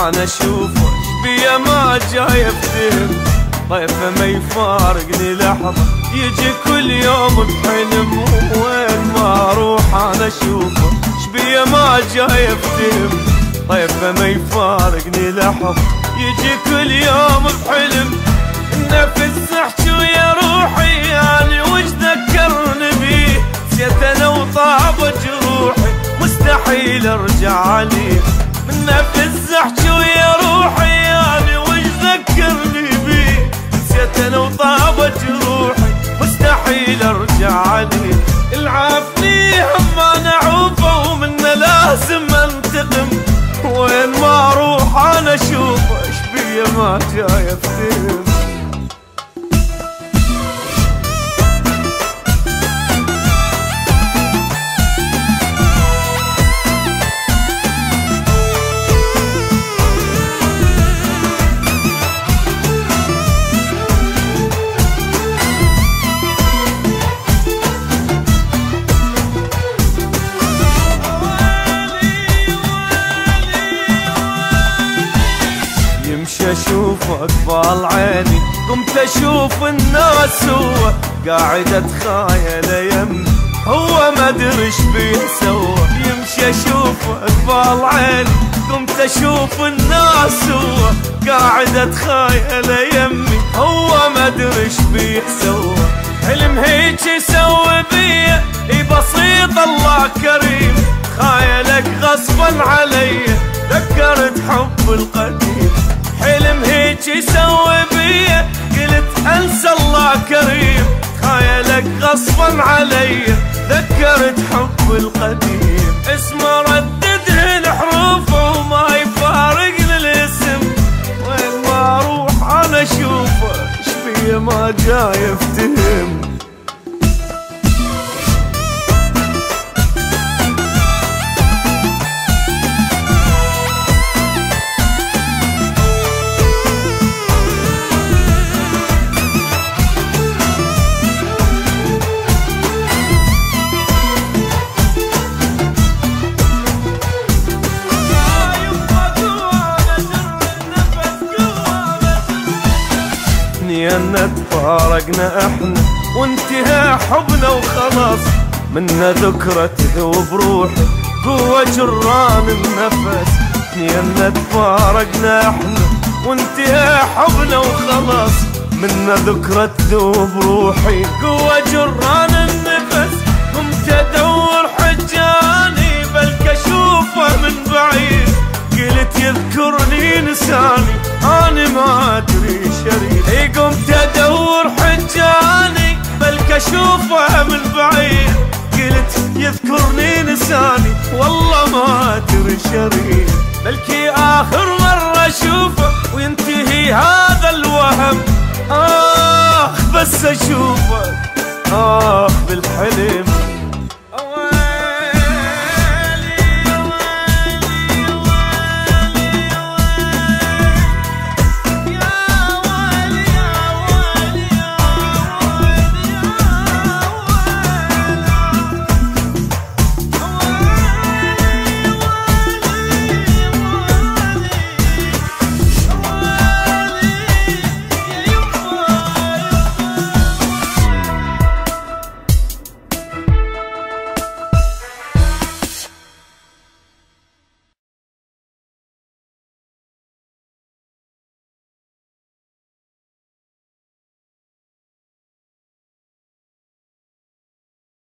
انا اشوفه شبيه ما جاي افتهم، طيفه ما يفارقني لحظه يجي كل يوم بحلم، وين ما اروح انا اشوفه شبيه ما جاي افتهم، طيفه ما يفارقني لحظه يجي كل يوم بحلم. النفس احكي ويا روحي يعني وش ذكرني بيه، نسيت انا وطابت جروحي مستحيل ارجع عليه. من نفس احكي ويا روحي يعني وش ذكرني بيه، نسيت انا وطابت جروحي مستحيل ارجع عليه. العافني هم انا عوفه ومنه لازم انتقم، وين ما اروح انا اشوفه شبيه ما جاي افتهم. اشوف اقبال عيني قمت اشوف الناس هو قاعد اتخايل يمي، هو ما ادري ايش بيه سوى. يمشي اشوف اقبال عيني قمت اشوف الناس هو قاعد اتخايل يمي، هو ما ادري ايش بيه سوى. حلم هيك يسوي بيه بسيط الله كريم، خايلك غصبا علي ذكرت حب القديم. حلم هيك يسوي بيه قلت انسى الله كريم، خايلك غصبا علي ذكرت حب القديم. اسمه رددهن حروفه وما يفارقني الاسم، وين ما اروح انا اشوفه شبيه ما جاي افتهم. ان تفارقنا احنا وانتهى حبنا وخلاص، منا ذكرى تذوب روحي جوا جران النفس. ان تفارقنا احنا وانتهى حبنا وخلاص، منا ذكرى تذوب روحي جوا جران النفس. قمت ادور حجاني بلك اشوفه من بعيد، قلت يذكرني نساني انا ما ادري شريك. قمت ادور حجاني بلك اشوفه من بعيد، قلت يذكرني نساني والله ما ادري شريك. بلكي اخر مره اشوفه وينتهي هذا الوهم، بس اشوفه بالحلم